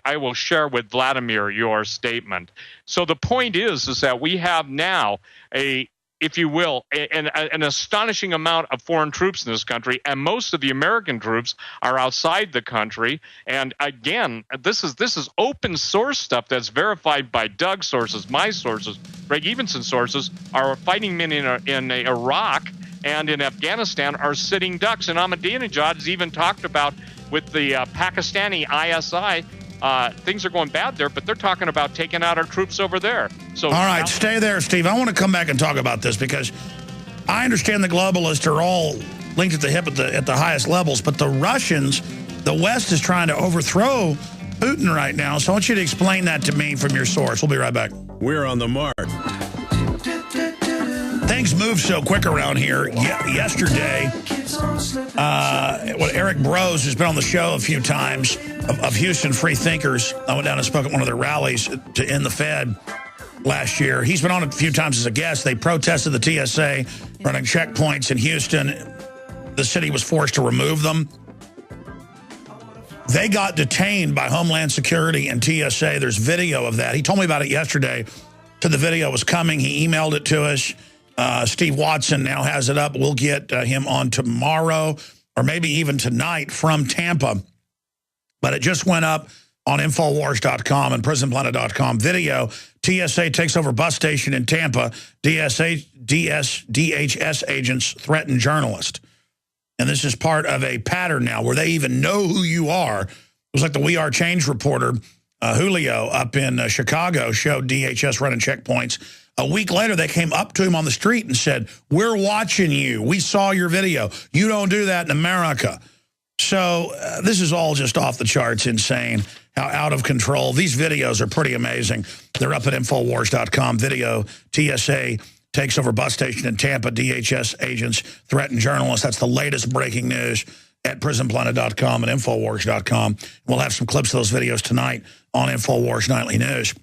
I will share with Vladimir your statement. So the point is that we have now if you will, an astonishing amount of foreign troops in this country, and most of the American troops are outside the country. And again, this is open source stuff that's verified by Doug's sources, my sources, Greg Evenson's sources. Our fighting men in Iraq and in Afghanistan are sitting ducks. And Ahmadinejad has even talked about with the Pakistani ISI. Things are going bad there, but they're talking about taking out our troops over there. So, all right, stay there, Steve. I want to come back and talk about this because I understand the globalists are all linked at the hip at the highest levels, but the Russians, the West is trying to overthrow Putin right now. So I want you to explain that to me from your source. We'll be right back. We're on the mark. Things move so quick around here. Yesterday, Eric Bros has been on the show a few times of Houston Free Thinkers. I went down and spoke at one of their rallies to end the Fed last year. He's been on a few times as a guest. They protested the TSA running checkpoints in Houston. The city was forced to remove them. They got detained by Homeland Security and TSA. There's video of that. He told me about it yesterday. So the video was coming. He emailed it to us. Steve Watson now has it up. We'll get him on tomorrow or maybe even tonight from Tampa. But it just went up on Infowars.com and Prisonplanet.com. Video, TSA takes over bus station in Tampa. DHS agents threaten journalist. And this is part of a pattern now where they even know who you are. It was like the We Are Change reporter, Julio, up in Chicago, showed DHS running checkpoints. A week later, they came up to him on the street and said, "We're watching you. We saw your video. You don't do that in America." So this is all just off the charts, insane, how out of control. These videos are pretty amazing. They're up at Infowars.com. Video, TSA takes over bus station in Tampa. DHS agents threaten journalists. That's the latest breaking news at Prisonplanet.com and Infowars.com. We'll have some clips of those videos tonight on Infowars Nightly News.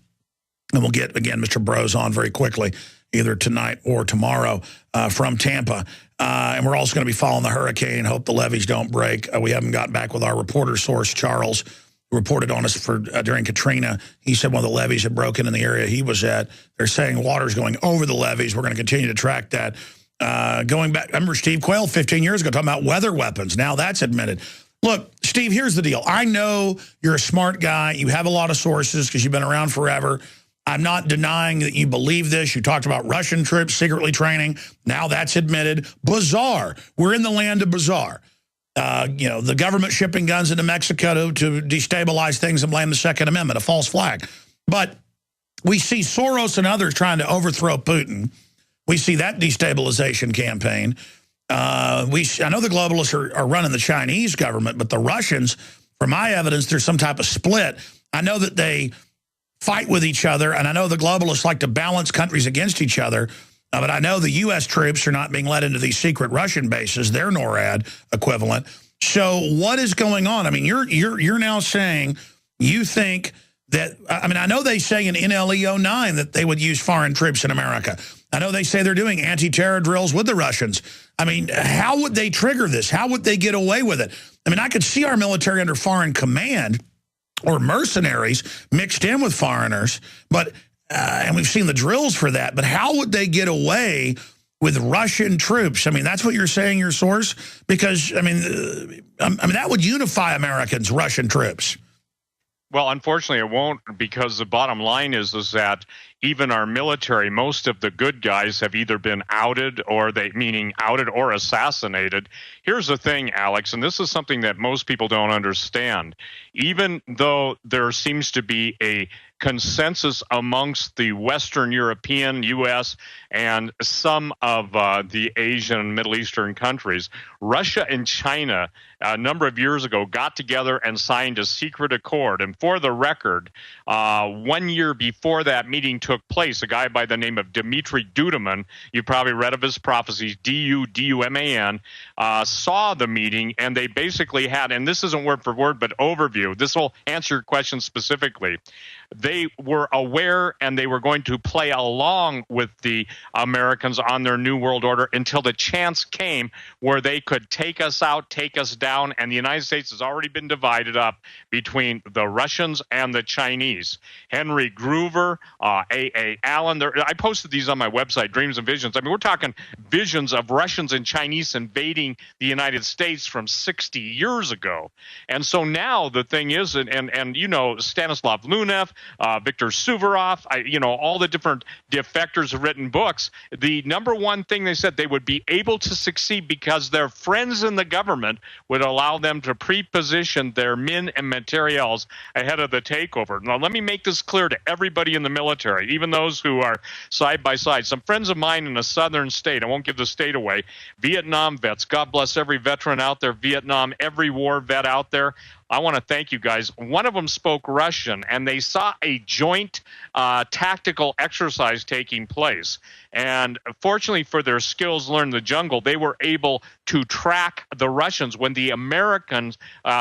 And we'll get, again, Mr. Bros on very quickly, either tonight or tomorrow from Tampa. And we're also going to be following the hurricane. Hope the levees don't break. We haven't gotten back with our reporter source, Charles, who reported on us during Katrina. He said one of the levees had broken in the area he was at. They're saying water's going over the levees. We're going to continue to track that. Going back, remember Steve Quayle 15 years ago talking about weather weapons. Now that's admitted. Look, Steve, here's the deal. I know you're a smart guy. You have a lot of sources because you've been around forever. I'm not denying that you believe this. You talked about Russian troops secretly training. Now that's admitted. Bizarre. We're in the land of bizarre. You know, the government shipping guns into Mexico to destabilize things and blame the Second Amendment, a false flag. But we see Soros and others trying to overthrow Putin. We see that destabilization campaign. I know the globalists are running the Chinese government, but the Russians, from my evidence, there's some type of split. I know that they fight with each other, and I know the globalists like to balance countries against each other, but I know the U.S. troops are not being led into these secret Russian bases, their NORAD equivalent. So what is going on? I mean, you're now saying you think that, I mean, I know they say in NLE-09 that they would use foreign troops in America. I know they say they're doing anti-terror drills with the Russians. I mean, how would they trigger this? How would they get away with it? I mean, I could see our military under foreign command or mercenaries mixed in with foreigners, but and we've seen the drills for that, but how would they get away with Russian troops? I mean, that's what you're saying, your source? Because, I mean, that would unify Americans, Russian troops. Well, unfortunately, it won't, because the bottom line is that even our military, most of the good guys have either been outed or outed or assassinated. Here's the thing, Alex, and this is something that most people don't understand. Even though there seems to be a consensus amongst the Western European, U.S., and some of the Asian and Middle Eastern countries, Russia and China a number of years ago got together and signed a secret accord. And for the record, 1 year before that meeting took place, a guy by the name of Dmitry Duduman, you probably read of his prophecies, D-U-D-U-M-A-N, saw the meeting, and they basically had, and this isn't word for word, but overview. This will answer your question specifically. They they were aware and they were going to play along with the Americans on their New World Order until the chance came where they could take us out, take us down, and the United States has already been divided up between the Russians and the Chinese. Henry Groover, A.A. Allen, I posted these on my website, Dreams and Visions. I mean, we're talking visions of Russians and Chinese invading the United States from 60 years ago. And so now the thing is, and you know, Stanislav Lunev, Viktor Suvorov, all the different defectors have written books. The number one thing they said, they would be able to succeed because their friends in the government would allow them to pre-position their men and materials ahead of the takeover. Now, let me make this clear to everybody in the military, even those who are side by side. Some friends of mine in a southern state, I won't give the state away, Vietnam vets. God bless every veteran out there, Vietnam, every war vet out there. I want to thank you guys. One of them spoke Russian, and they saw a joint tactical exercise taking place. And fortunately for their skills learned in the jungle, they were able to track the Russians. When the American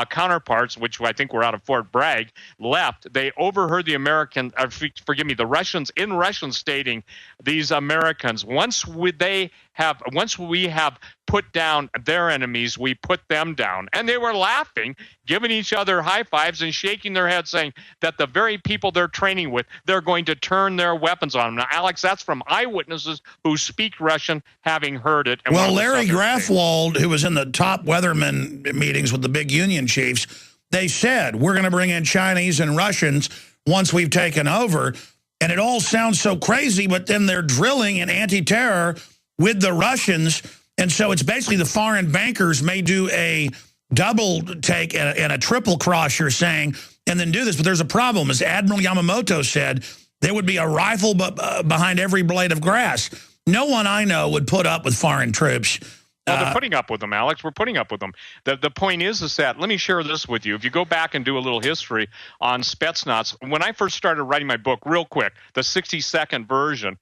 counterparts, which I think were out of Fort Bragg, left, they overheard the the Russians in Russian stating, these Americans, once we have put down their enemies, we put them down. And they were laughing, giving each other high fives and shaking their heads, saying that the very people they're training with, they're going to turn their weapons on them. Now, Alex, that's from eyewitnesses who speak Russian, having heard it. Well, Larry Grafwald, who was in the top weatherman meetings with the big union chiefs, they said, we're going to bring in Chinese and Russians once we've taken over. And it all sounds so crazy, but then they're drilling in anti-terror with the Russians. And so it's basically the foreign bankers may do a double take and a triple cross, you're saying, and then do this. But there's a problem. As Admiral Yamamoto said, there would be a rifle behind every blade of grass. No one I know would put up with foreign troops. Well, they're putting up with them, Alex. We're putting up with them. The point is that, let me share this with you. If you go back and do a little history on Spetsnaz, when I first started writing my book, real quick, the 60-second version,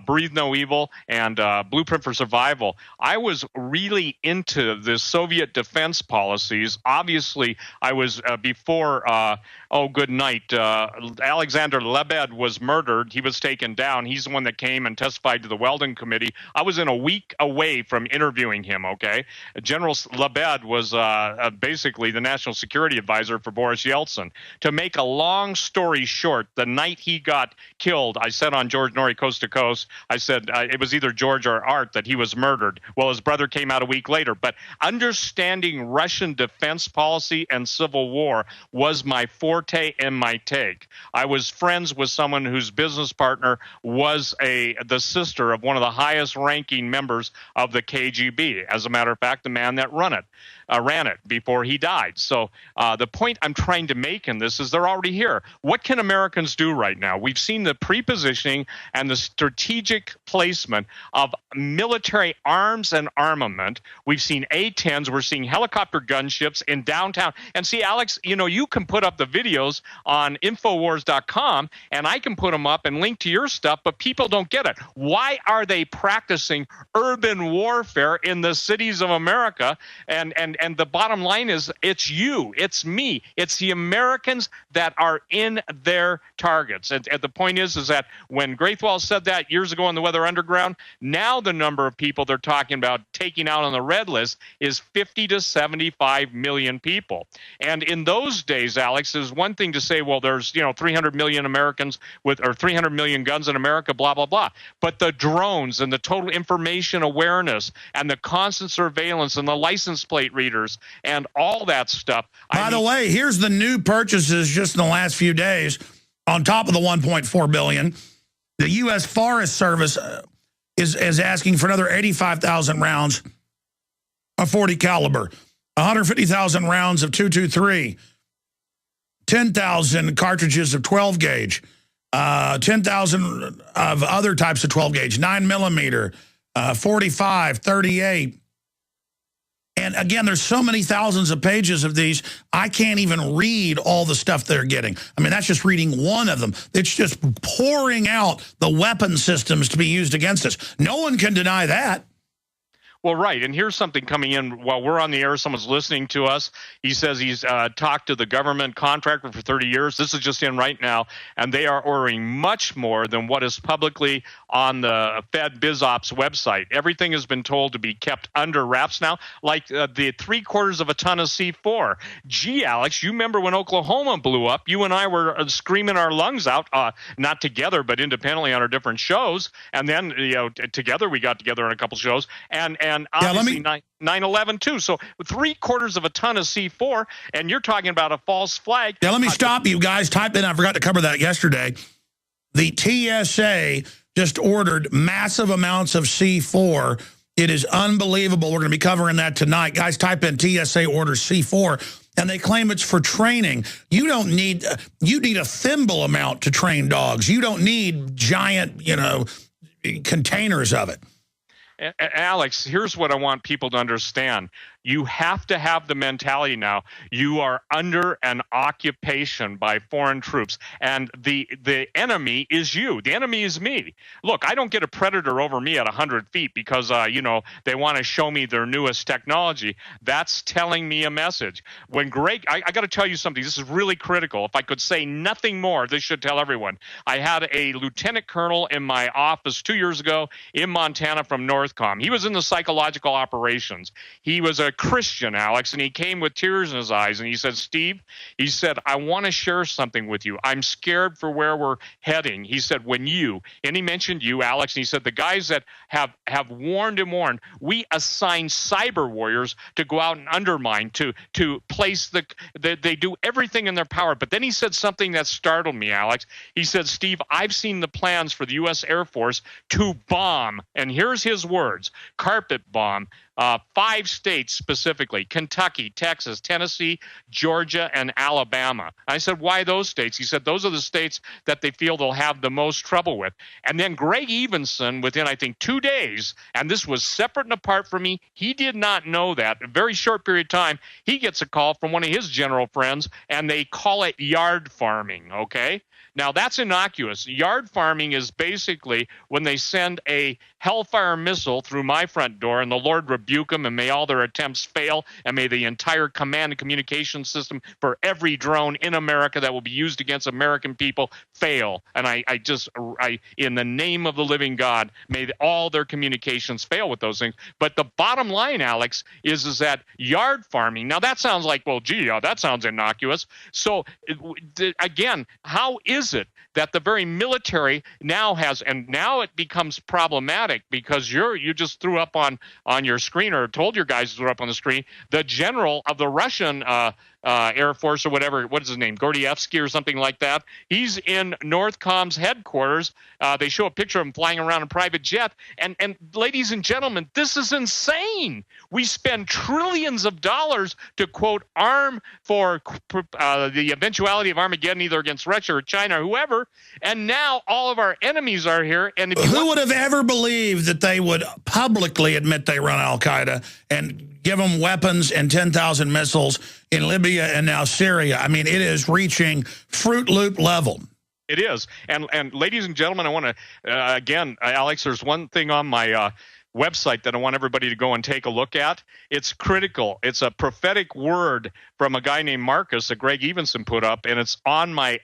Breathe No Evil and Blueprint for Survival, I was really into the Soviet defense policies. Obviously, I was before, good night, Alexander Lebed was murdered. He was taken down. He's the one that came and testified to the Weldon Committee. I was in a week away from interviewing him, okay? General Lebed was basically the national security advisor for Boris Yeltsin. To make a long story short, the night he got killed, I said on George Norrie Coast to Coast, I said it was either George or Art that he was murdered. Well, his brother came out a week later. But understanding Russian defense policy and civil war was my forte and my take. I was friends with someone whose business partner was the sister of one of the highest ranking members of the KGB. As a matter of fact, the man that ran it before he died. So the point I'm trying to make in this is they're already here. What can Americans do right now? We've seen the pre-positioning and the strategic placement of military arms and armament. We've seen A-10s. We're seeing helicopter gunships in downtown. And see, Alex, you can put up the videos on Infowars.com, and I can put them up and link to your stuff, but people don't get it. Why are they practicing urban warfare in the cities of America? And the bottom line is, it's you, it's me, it's the Americans that are in their targets. And the point is that when Graithwald said that years ago on the Weather Underground, now the number of people they're talking about taking out on the red list is 50 to 75 million people. And in those days, Alex, there's one thing to say, well, there's 300 million Americans or 300 million guns in America, blah, blah, blah. But the drones and the total information awareness and the constant surveillance and the license plate readers and all that stuff. By the way, here's the new purchases just in the last few days on top of the $1.4 billion. The U.S. Forest Service is asking for another 85,000 rounds of 40 caliber, 150,000 rounds of 223, 10,000 cartridges of 12 gauge, 10,000 of other types of 12 gauge, 9 millimeter, 45, 38. And again, there's so many thousands of pages of these, I can't even read all the stuff they're getting. I mean, that's just reading one of them. It's just pouring out the weapon systems to be used against us. No one can deny that. Well, right. And here's something coming in while we're on the air. Someone's listening to us. He says he's talked to the government contractor for 30 years. This is just in right now. And they are ordering much more than what is publicly on the Fed BizOps website. Everything has been told to be kept under wraps now, like the 3/4 of a ton of C4. Gee, Alex, you remember when Oklahoma blew up? You and I were screaming our lungs out, not together, but independently on our different shows. And then, together, we got together on a couple shows. And obviously 9/11 too. So 3/4 of a ton of C4, and you're talking about a false flag. Yeah, let me stop you guys. Type in, I forgot to cover that yesterday. The TSA just ordered massive amounts of C4. It is unbelievable. We're going to be covering that tonight. Guys, type in TSA orders C4, and they claim it's for training. You don't need, you need a thimble amount to train dogs. You don't need giant, containers of it. Alex, here's what I want people to understand. You have to have the mentality now. You are under an occupation by foreign troops, and the enemy is you. The enemy is me. Look, I don't get a predator over me at 100 feet because, they want to show me their newest technology. That's telling me a message. When Greg, I got to tell you something. This is really critical. If I could say nothing more, this should tell everyone. I had a lieutenant colonel in my office 2 years ago in Montana from Northcom. He was in the psychological operations. He was a Christian, Alex, and he came with tears in his eyes, and he said, Steve, he said, I want to share something with you. I'm scared for where we're heading. He said, when you, and he mentioned you, Alex, and he said, the guys that have warned and warned, we assign cyber warriors to go out and undermine, to place they do everything in their power. But then he said something that startled me, Alex. He said, Steve, I've seen the plans for the U.S. Air Force to bomb, and here's his words, carpet bomb, 5 states specifically: Kentucky, Texas, Tennessee, Georgia, and Alabama. I said, why those states? He said, those are the states that they feel they'll have the most trouble with. And then Greg Evenson, within, I think, 2 days, and this was separate and apart from me, he did not know that. A very short period of time, he gets a call from one of his general friends, and they call it yard farming, okay? Now, that's innocuous. Yard farming is basically when they send a Hellfire missile through my front door, and the Lord rebuke them, and may all their attempts fail, and may the entire command and communication system for every drone in America that will be used against American people fail. And I in the name of the living God, may all their communications fail with those things. But the bottom line, Alex, is that yard farming, now that sounds like, well, gee, that sounds innocuous. So, again, how is it that the very military now has, and now it becomes problematic because you just threw up on your screen, or told your guys to throw up on the screen, the general of the Russian Air Force, or whatever, what is his name, Gordievsky or something like that. He's in Northcom's headquarters. They show a picture of him flying around in a private jet. And ladies and gentlemen, this is insane. We spend trillions of dollars to, quote, arm for the eventuality of Armageddon, either against Russia or China or whoever. And now all of our enemies are here. And who would have ever believed that they would publicly admit they run al-Qaeda and give them weapons and 10,000 missiles in Libya and now Syria? I mean, it is reaching Fruit Loop level. It is. And ladies and gentlemen, I want to, again, Alex, there's one thing on my website that I want everybody to go and take a look at. It's critical. It's a prophetic word from a guy named Marcus that Greg Evenson put up, and it's on my